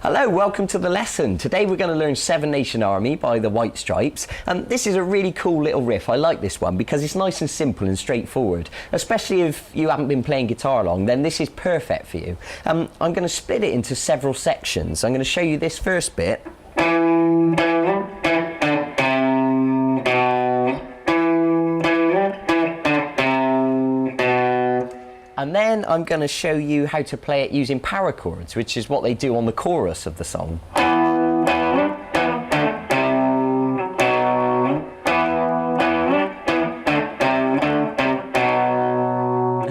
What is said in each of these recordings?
Hello, welcome to the lesson. Today we're going to learn Seven Nation Army by the White Stripes. This is a really cool little riff. I like this one because it's nice and simple and straightforward. Especially if you haven't been playing guitar long, then this is perfect for you. I'm going to split it into several sections. I'm going to show you this first bit. And then I'm going to show you how to play it using power chords, which is what they do on the chorus of the song.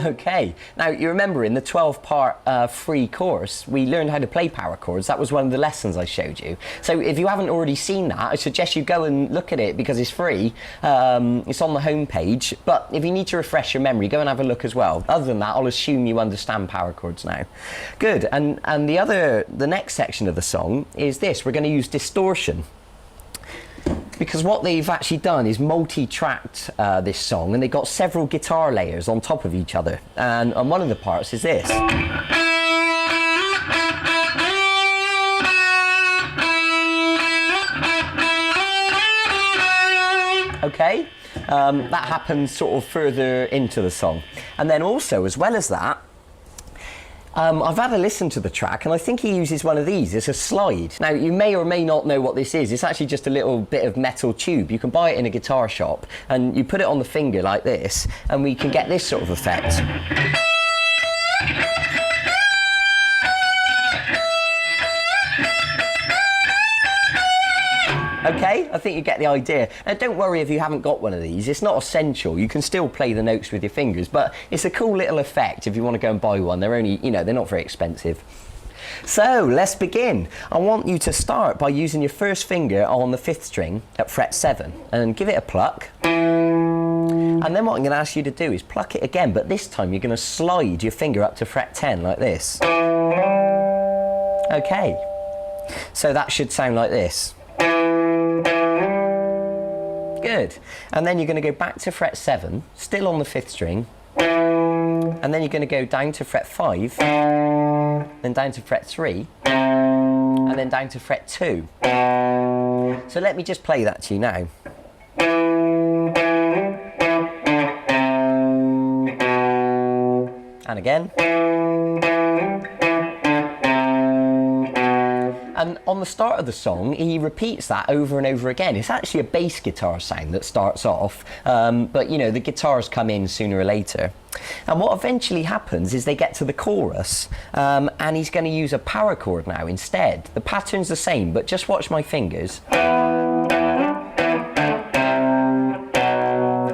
Okay, now you remember in the 12-part free course we learned how to play power chords. That was one of the lessons I showed you. So if you haven't already seen that, I suggest you go and look at it because it's free. It's on the home page, but if you need to refresh your memory, go and have a look as well. Other than that, I'll assume you understand power chords now. Good, and the next section of the song is this. We're going to use distortion. Because what they've actually done is multi-tracked this song, and they've got several guitar layers on top of each other. And one of the parts is this. Okay, that happens sort of further into the song. And then also, as well as that, I've had a listen to the track and I think he uses one of these. It's a slide. Now you may or may not know what this is. It's actually just a little bit of metal tube. You can buy it in a guitar shop and you put it on the finger like this and we can get this sort of effect. Okay, I think you get the idea. Now don't worry if you haven't got one of these, it's not essential. You can still play the notes with your fingers, but it's a cool little effect if you want to go and buy one. They're only, they're not very expensive. So let's begin. I want you to start by using your first finger on the 5th string at fret 7 and give it a pluck. And then what I'm going to ask you to do is pluck it again, but this time you're going to slide your finger up to fret 10 like this. Okay, so that should sound like this. Good. And then you're going to go back to fret 7, still on the 5th string, and then you're going to go down to fret 5, then down to fret 3, and then down to fret 2. So let me just play that to you now. And again. And on the start of the song, he repeats that over and over again. It's actually a bass guitar sound that starts off, but the guitars come in sooner or later. And what eventually happens is they get to the chorus, and he's going to use a power chord now instead. The pattern's the same, but just watch my fingers.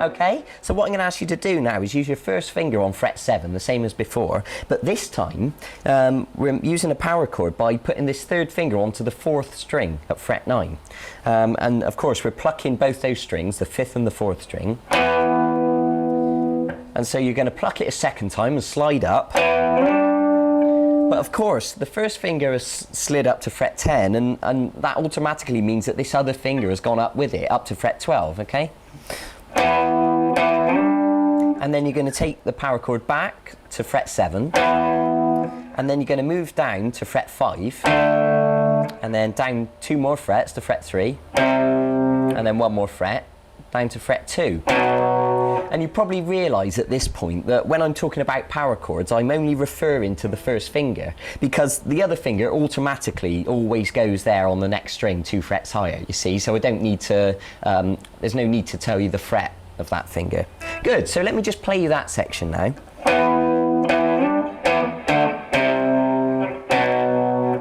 Okay, so what I'm going to ask you to do now is use your first finger on fret 7, the same as before, but this time we're using a power chord by putting this 3rd finger onto the 4th string at fret 9. And of course we're plucking both those strings, the 5th and the 4th string. And so you're going to pluck it a second time and slide up. But of course, the first finger has slid up to fret 10, and that automatically means that this other finger has gone up with it, up to fret 12, okay? And then you're going to take the power chord back to fret 7, and then you're going to move down to fret 5, and then down 2 more frets to fret 3, and then 1 more fret, down to fret 2. And you probably realise at this point that when I'm talking about power chords, I'm only referring to the first finger, because the other finger automatically always goes there on the next string 2 frets higher, you see, so I don't need to, there's no need to tell you the fret of that finger. Good, so let me just play you that section now.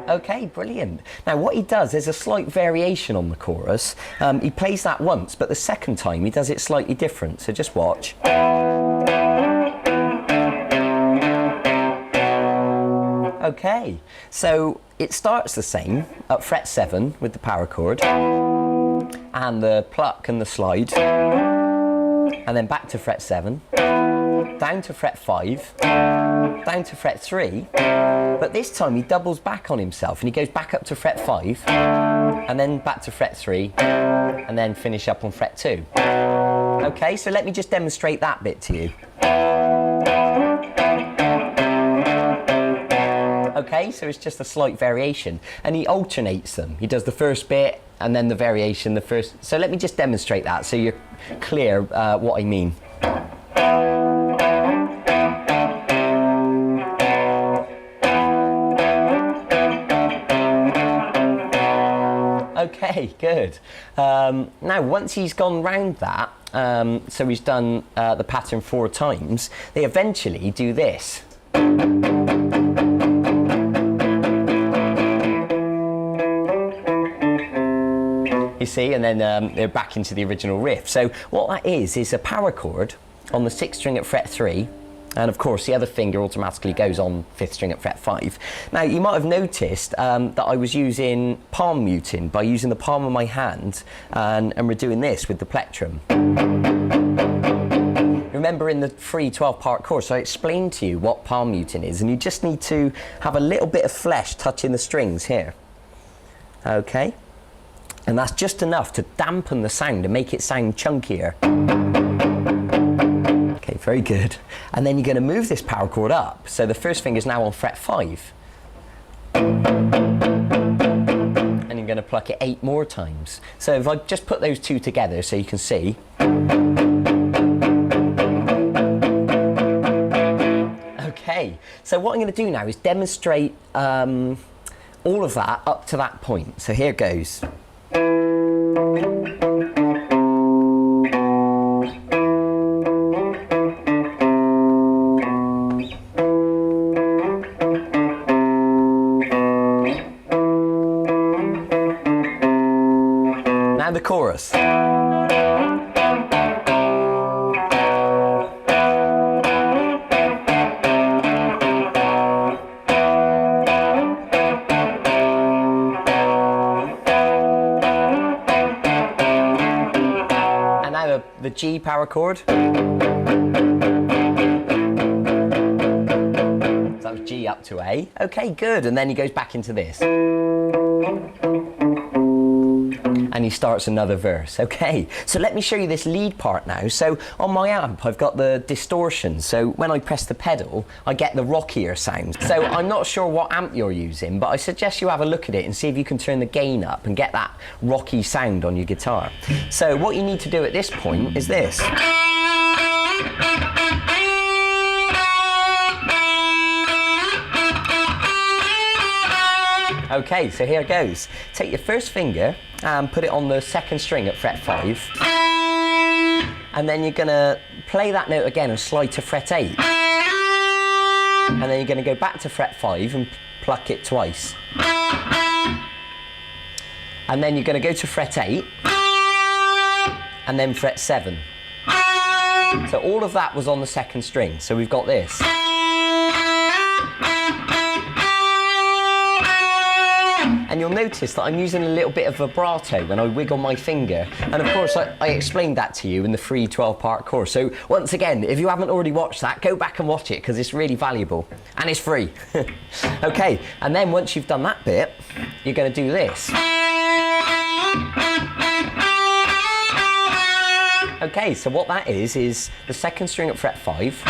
Okay, brilliant. Now what he does, there's a slight variation on the chorus. He plays that once, but the second time he does it slightly different, so just watch. Okay, so it starts the same at fret 7 with the power chord, and the pluck and the slide, and then back to fret 7, down to fret 5, down to fret 3, but this time he doubles back on himself and he goes back up to fret 5, and then back to fret 3, and then finish up on fret 2. Okay, so let me just demonstrate that bit to you. Okay, so it's just a slight variation. And he alternates them. He does the first bit and then the variation, the first. So let me just demonstrate that so you're clear what I mean. Okay, good. Now, once he's gone round that, so he's done the pattern 4 times, they eventually do this. You see, and then they're back into the original riff. So what that is a power chord on the 6th string at fret 3, and of course the other finger automatically goes on 5th string at fret 5. Now you might have noticed that I was using palm muting by using the palm of my hand, and we're doing this with the plectrum. Remember in the free 12-part course I explained to you what palm muting is, and you just need to have a little bit of flesh touching the strings here. Okay? And that's just enough to dampen the sound and make it sound chunkier. Okay, very good. And then you're going to move this power chord up. So the first finger is now on fret 5. And you're going to pluck it 8 more times. So if I just put those two together so you can see. Okay, so what I'm going to do now is demonstrate all of that up to that point. So here goes. Now the chorus. The G power chord. So that was G up to A. Okay, good. And then he goes back into this. And he starts another verse. Okay, so let me show you this lead part now. So on my amp, I've got the distortion. So when I press the pedal, I get the rockier sound. So I'm not sure what amp you're using, but I suggest you have a look at it and see if you can turn the gain up and get that rocky sound on your guitar. So what you need to do at this point is this. Okay, so here it goes. Take your first finger and put it on the 2nd string at fret 5. And then you're going to play that note again and slide to fret 8. And then you're going to go back to fret 5 and pluck it twice. And then you're going to go to fret 8 and then fret 7. So all of that was on the 2nd string. So we've got this. And you'll notice that I'm using a little bit of vibrato when I wiggle my finger. And of course, I explained that to you in the free 12-part course. So once again, if you haven't already watched that, go back and watch it because it's really valuable and it's free. Okay, and then once you've done that bit, you're going to do this. Okay, so what that is the 2nd string at fret 5,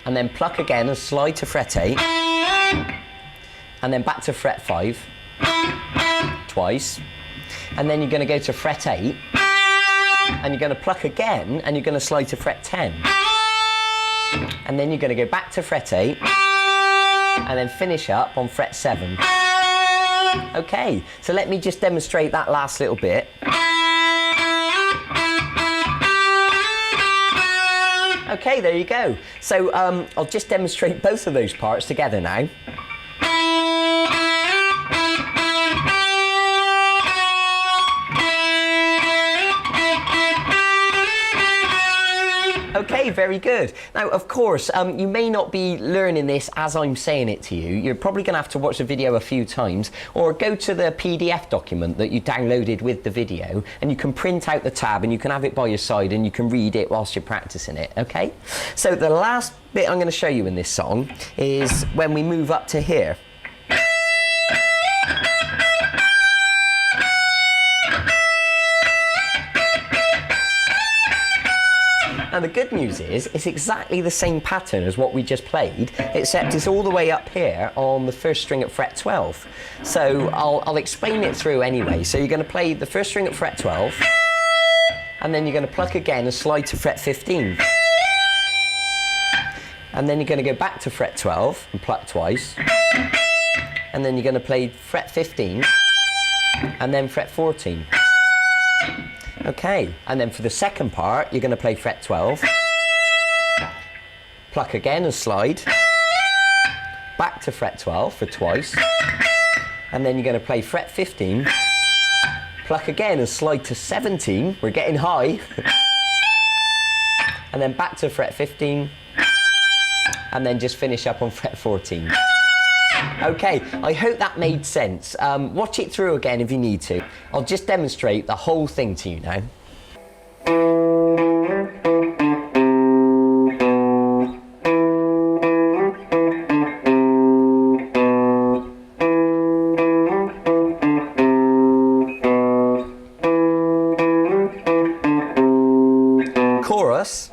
and then pluck again and slide to fret 8, and then back to fret 5 twice, and then you're going to go to fret 8 and you're going to pluck again and you're going to slide to fret 10, and then you're going to go back to fret 8 and then finish up on fret 7. Okay, so let me just demonstrate that last little bit. Okay, there you go. So I'll just demonstrate both of those parts together now. Okay, very good. Now, of course, you may not be learning this as I'm saying it to you. You're probably going to have to watch the video a few times or go to the PDF document that you downloaded with the video, and you can print out the tab and you can have it by your side and you can read it whilst you're practicing it, okay? So the last bit I'm going to show you in this song is when we move up to here. the good news is, it's exactly the same pattern as what we just played, except it's all the way up here on the first string at fret 12. So I'll explain it through anyway. So you're going to play the first string at fret 12, and then you're going to pluck again and slide to fret 15. And then you're going to go back to fret 12 and pluck twice. And then you're going to play fret 15 and then fret 14. Okay, and then for the second part, you're going to play fret 12, pluck again and slide, back to fret 12 for twice, and then you're going to play fret 15, pluck again and slide to 17, we're getting high, and then back to fret 15, and then just finish up on fret 14. Okay, I hope that made sense. Watch it through again if you need to. I'll just demonstrate the whole thing to you now. Chorus.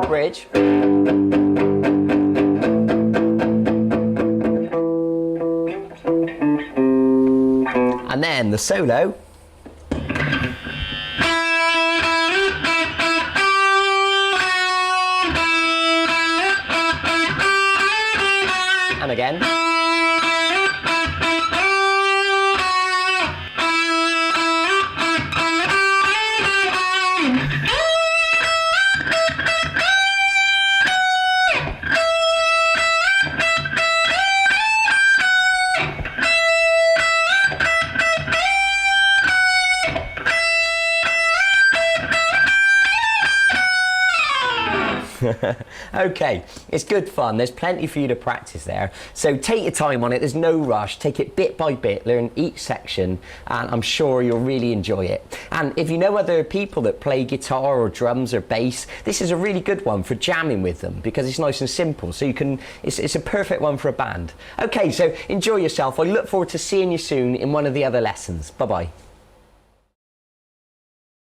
Bridge. And then the solo. And again. Okay, it's good fun. There's plenty for you to practice there. So take your time on it. There's no rush. Take it bit by bit. Learn each section, and I'm sure you'll really enjoy it. And if you know other people that play guitar or drums or bass, this is a really good one for jamming with them because it's nice and simple. So you can. It's a perfect one for a band. Okay, so enjoy yourself. I look forward to seeing you soon in one of the other lessons. Bye bye.